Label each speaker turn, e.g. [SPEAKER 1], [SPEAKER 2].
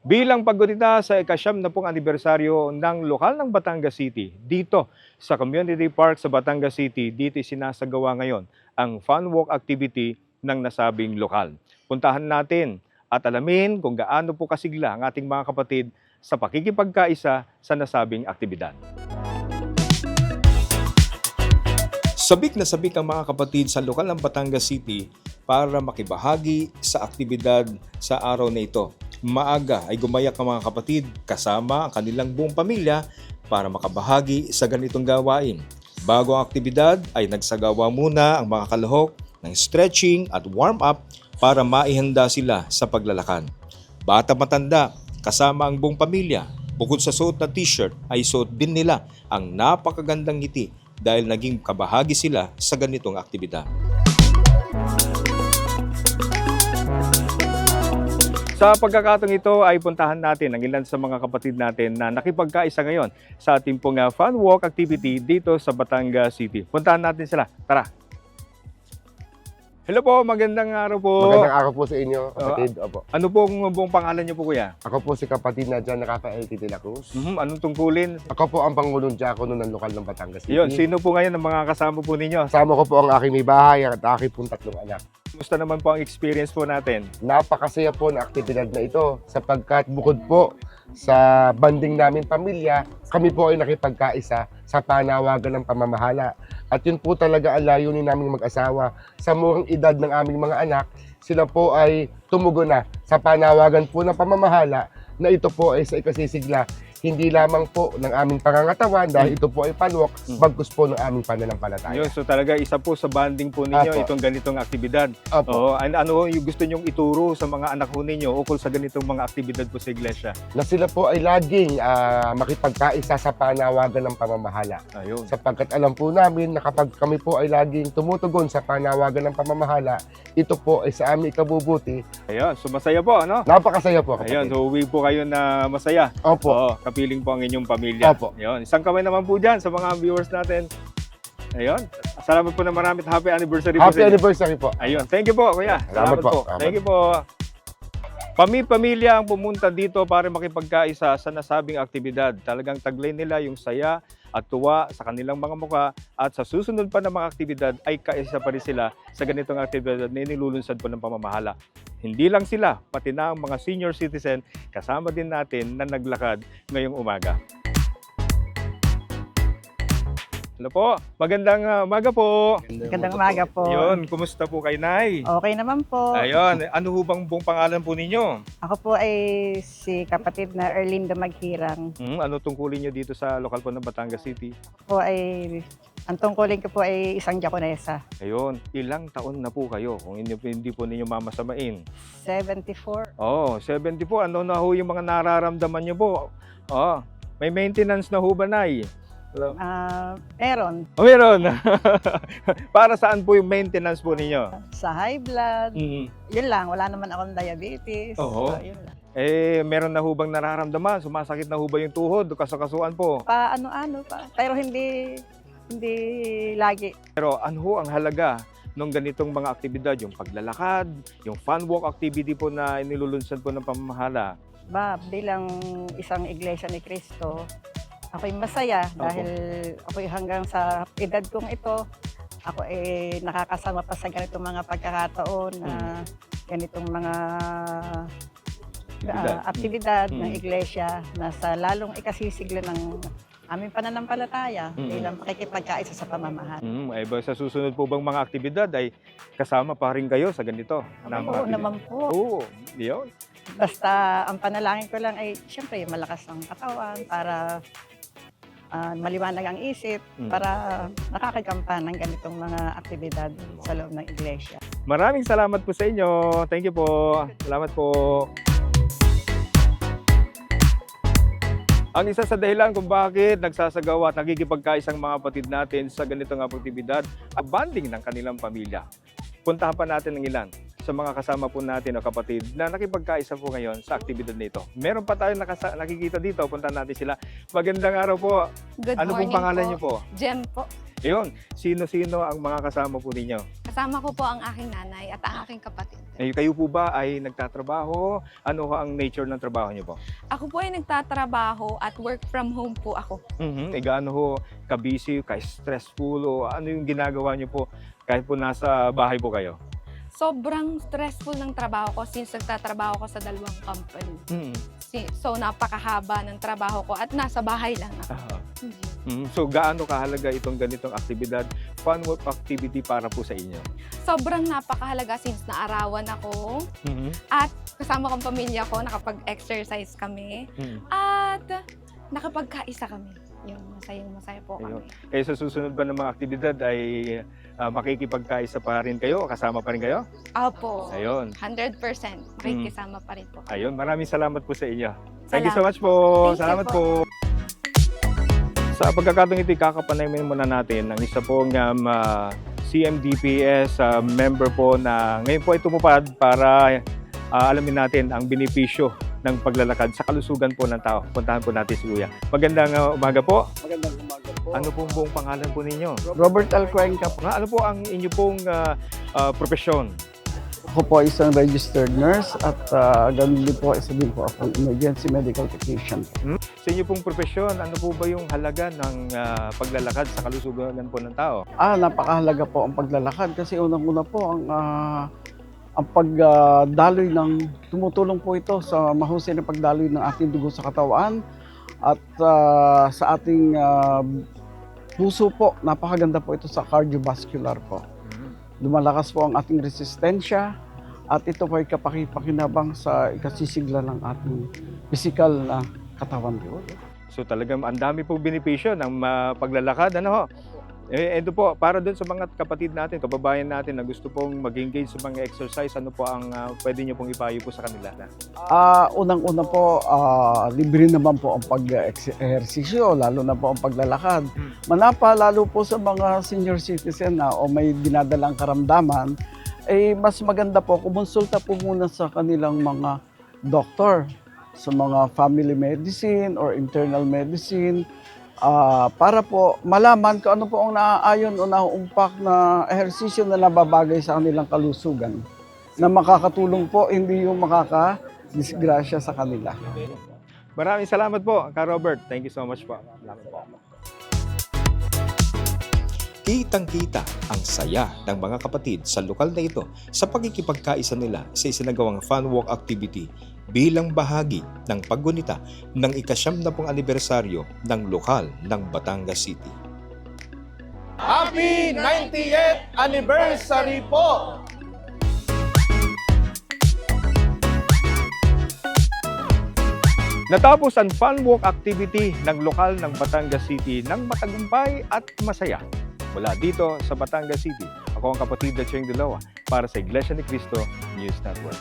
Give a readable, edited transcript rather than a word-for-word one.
[SPEAKER 1] Bilang paggunita sa ika-siyam na pong anibersaryo ng lokal ng Batangas City, dito sa Community Park sa Batangas City, dito sinasagawa ngayon ang fun walk activity ng nasabing lokal. Puntahan natin at alamin kung gaano po kasigla ang ating mga kapatid sa pakikipagkaisa sa nasabing aktibidad. Sabik na sabik ang mga kapatid sa lokal ng Batangas City para makibahagi sa aktibidad sa araw na ito. Maaga ay gumayak ang mga kapatid kasama ang kanilang buong pamilya para makabahagi sa ganitong gawain. Bago ang aktibidad ay nagsagawa muna ang mga kalahok ng stretching at warm-up para maihanda sila sa paglalakad. Bata matanda, kasama ang buong pamilya, bukod sa suot na t-shirt ay suot din nila ang napakagandang ngiti dahil naging kabahagi sila sa ganitong aktibidad. Sa pagkakataong ito ay puntahan natin ang ilan sa mga kapatid natin na nakipagkaisa ngayon sa ating pong fun walk activity dito sa Batangas City. Puntahan natin sila. Tara! Hello po, magandang araw po.
[SPEAKER 2] Magandang araw po sa inyo, kapatid. Opo.
[SPEAKER 1] Ano pong buong pangalan niyo po, kuya?
[SPEAKER 2] Ako po si kapatid na John Rafael T. de la Cruz.
[SPEAKER 1] Anong tungkulin?
[SPEAKER 2] Ako po ang Pangulong Diakono ng lokal ng Batangas City.
[SPEAKER 1] Yun, sino po ngayon ang mga kasama po ninyo?
[SPEAKER 2] Kasama ko po ang aking may bahay at aking pong tatlong anak.
[SPEAKER 1] Kumusta naman po ang experience po natin?
[SPEAKER 2] Napakasaya po na aktibidad na ito sapagkat bukod po sa banding namin pamilya, kami po ay nakipagkaisa sa panawagan ng pamamahala. At yun po talaga ang layunin naming mag-asawa. Sa murang edad ng aming mga anak, sila po ay tumugon na sa panawagan po ng pamamahala na ito po ay sa ikasisigla hindi lamang po ng aming pangangatawan dahil ito po ay panwalk, bagkus po ng aming pananampalataya.
[SPEAKER 1] Yun, so talaga isa po sa banding po ninyo
[SPEAKER 2] Apo.
[SPEAKER 1] itong ganitong aktibidad.
[SPEAKER 2] Opo.
[SPEAKER 1] Ano yung gusto nyong ituro sa mga anak ho ninyo ukol sa ganitong mga aktibidad po sa iglesia?
[SPEAKER 2] Na sila po ay laging makipagkaisa sa panawagan ng pamamahala.
[SPEAKER 1] Ayun.
[SPEAKER 2] Sapagkat alam po namin na kapag kami po ay laging tumutugon sa panawagan ng pamamahala, ito po ay sa aming ikabubuti.
[SPEAKER 1] Ayun, so masaya po, ano?
[SPEAKER 2] Napakasaya po, kapatid.
[SPEAKER 1] Ayun, so uwi po kayo na masaya.
[SPEAKER 2] Opo.
[SPEAKER 1] Oo, kapiling po ang inyong pamilya.
[SPEAKER 2] Opo.
[SPEAKER 1] Ayun, isang kamay naman po dyan sa mga viewers natin. Ayun, salamat po na marami at happy anniversary po
[SPEAKER 2] Happy
[SPEAKER 1] sa inyo.
[SPEAKER 2] anniversary po.
[SPEAKER 1] Ayun, thank you po, kuya.
[SPEAKER 2] Salamat po.
[SPEAKER 1] Thank you po. Pamilya ang pumunta dito para makipagkaisa sa nasabing aktibidad. Talagang taglay nila yung saya at tuwa sa kanilang mga mukha at sa susunod pa ng mga aktibidad ay kaisa pa rin sila sa ganitong aktibidad na inilulunsad po ng pamamahala. Hindi lang sila, pati na ang mga senior citizen, kasama din natin na naglakad ngayong umaga. Hello po, magandang umaga po.
[SPEAKER 3] Magandang umaga po.
[SPEAKER 1] Yun, kumusta po kay Nay?
[SPEAKER 3] Okay naman po.
[SPEAKER 1] Ayun, ano ho bang buong pangalan po ninyo?
[SPEAKER 3] Ako po ay si kapatid na Erlinda Maghirang.
[SPEAKER 1] Ano tungkulin nyo dito sa lokal po ng Batangas City?
[SPEAKER 3] Ako ay, ang tungkulin ko po ay isang Japonesa.
[SPEAKER 1] Ayun, ilang taon na po kayo kung hindi po ninyo mamasamain?
[SPEAKER 3] 74.
[SPEAKER 1] Oh, 74. Ano na ho yung mga nararamdaman nyo po? Oh, may maintenance na ho ba, Nay?
[SPEAKER 3] Meron
[SPEAKER 1] Oh, meron. Para saan po yung maintenance po ninyo?
[SPEAKER 3] sa high blood. Yun lang, wala naman akong diabetes.
[SPEAKER 1] Oo.
[SPEAKER 3] So, yun lang.
[SPEAKER 1] Meron na ho bang nararamdaman? Sumasakit na ho ba yung tuhod? Kasakasuan po?
[SPEAKER 3] Ano pa. Pero hindi lagi.
[SPEAKER 1] Pero ano ho ang halaga ng ganitong mga aktibidad? Yung paglalakad, yung fun walk activity po na inilulunsad po ng pamamahala.
[SPEAKER 3] Bilang isang iglesia ni Cristo, ako'y masaya dahil ako'y hanggang sa edad kong ito, ako ay nakakasama pa sa ganitong mga pagkakataon na ganitong mga aktibidad ng iglesia na sa lalong ikasisigla ng aming pananampalataya bilang pakikipagkaisa sa pamamahala.
[SPEAKER 1] Sa susunod po bang mga aktibidad ay kasama pa rin kayo sa ganito?
[SPEAKER 3] Oo naman po.
[SPEAKER 1] Oo, yun.
[SPEAKER 3] Basta ang panalangin ko lang ay siyempre malakas ang katawan para maliwanag ang isip para nakakagampan ng ganitong mga aktibidad sa loob ng iglesia.
[SPEAKER 1] Maraming salamat po sa inyo. Thank you po. Salamat po. Ang isa sa dahilan kung bakit nagsasagawa at nagkikipagkaisang mga kapatid natin sa ganitong aktibidad, ang bonding ng kanilang pamilya. Puntahan pa natin ng ilan sa mga kasama po natin o kapatid na nakipagkaisa po ngayon sa aktibidad nito. Meron pa tayong nakikita dito, puntahan natin sila. Magandang araw po.
[SPEAKER 4] Good
[SPEAKER 1] Ano pong
[SPEAKER 4] morning
[SPEAKER 1] pangalan
[SPEAKER 4] po.
[SPEAKER 1] niyo po?
[SPEAKER 4] Jem po.
[SPEAKER 1] Ayun, sino-sino ang mga kasama po ninyo?
[SPEAKER 4] Kasama ko po ang aking nanay at ang aking kapatid.
[SPEAKER 1] Kayo po ba ay nagtatrabaho? Ano ang nature ng trabaho niyo po?
[SPEAKER 4] Ako po ay nagtatrabaho at work from home po ako.
[SPEAKER 1] Gaano ho ka-busy, ka-stressful, o ano yung ginagawa niyo po kahit po nasa bahay po kayo?
[SPEAKER 4] Sobrang stressful ng trabaho ko since nagtatrabaho ko sa dalawang company. So napakahaba ng trabaho ko at nasa bahay lang ako.
[SPEAKER 1] So gaano kahalaga itong ganitong aktibidad, fun work activity para po sa inyo?
[SPEAKER 4] Sobrang napakahalaga since naarawan ako at kasama kong pamilya ko, nakapag-exercise kami at nakapagkaisa kami. Yung masaya po kami.
[SPEAKER 1] Kaya sa susunod ba ng mga aktibidad ay makikipagkaisa pa rin kayo? Kasama pa rin kayo?
[SPEAKER 4] Opo.
[SPEAKER 1] Ayun.
[SPEAKER 4] 100% makikisama pa rin po.
[SPEAKER 1] Ayun, maraming salamat po sa inyo. Thank you so much po.
[SPEAKER 4] Thank you
[SPEAKER 1] Salamat po. Sa pagkakataong ito, kakapanayin muna natin ang isa pong CMDPS member po na ngayon po ay tumupad para alamin natin ang benepisyo ng paglalakad sa kalusugan po ng tao. Puntahan po natin si Kuya. Magandang umaga po.
[SPEAKER 5] Magandang umaga po.
[SPEAKER 1] Ano pong buong pangalan po ninyo?
[SPEAKER 5] Robert L. Cuenca po.
[SPEAKER 1] Ano po ang inyo pong profesyon?
[SPEAKER 5] Ako po ay isang registered nurse at ganun din po, isa din po ako emergency medical technician.
[SPEAKER 1] Sa inyo pong profesyon, ano po ba yung halaga ng paglalakad sa kalusugan po ng tao?
[SPEAKER 5] Napakahalaga po ang paglalakad kasi unang-una po ang pagdaloy tumutulong po ito sa mahusay na pagdaloy ng ating dugo sa katawan at sa ating puso po, napakaganda po ito sa cardiovascular po. Lumalakas po ang ating resistensya at ito po ay kapakipakinabang sa ikasisigla ng ating physical na katawan po.
[SPEAKER 1] So talagang ang dami pong benepisyo ng paglalakad. Ano ho? Ito po, para dun sa mga kapatid natin, kababayan natin na gusto pong mag-engage sa mga exercise, ano po ang pwede nyo pong ipayo po sa kanila?
[SPEAKER 5] Unang-una po, libre naman po ang pag-ehersisyo, lalo na po ang paglalakad. Manapa, lalo po sa mga senior citizen o may dinadalang karamdaman, mas maganda po, kumonsulta po muna sa kanilang mga doktor, sa mga family medicine or internal medicine, para po malaman kung ano po ang naaayon o nauumpak na ehersisyo na nababagay sa kanilang kalusugan na makakatulong po, hindi yung makakadisgrasya sa kanila.
[SPEAKER 1] Maraming salamat po, Ka Robert. Thank you so much po. Salamat po.
[SPEAKER 6] Kitang-kita ang saya ng mga kapatid sa lokal na ito sa pagkikipagkaisa nila sa isinagawang fun walk activity bilang bahagi ng paggunita ng ika-70 anibersaryo ng lokal ng Batangas City.
[SPEAKER 2] Happy 90th anniversary po!
[SPEAKER 1] Natapos ang fun walk activity ng lokal ng Batangas City ng matagumpay at masaya. Mula dito sa Batangas City, ako ang kapatid na Cheng Dilawa para sa Iglesia ni Cristo News Network.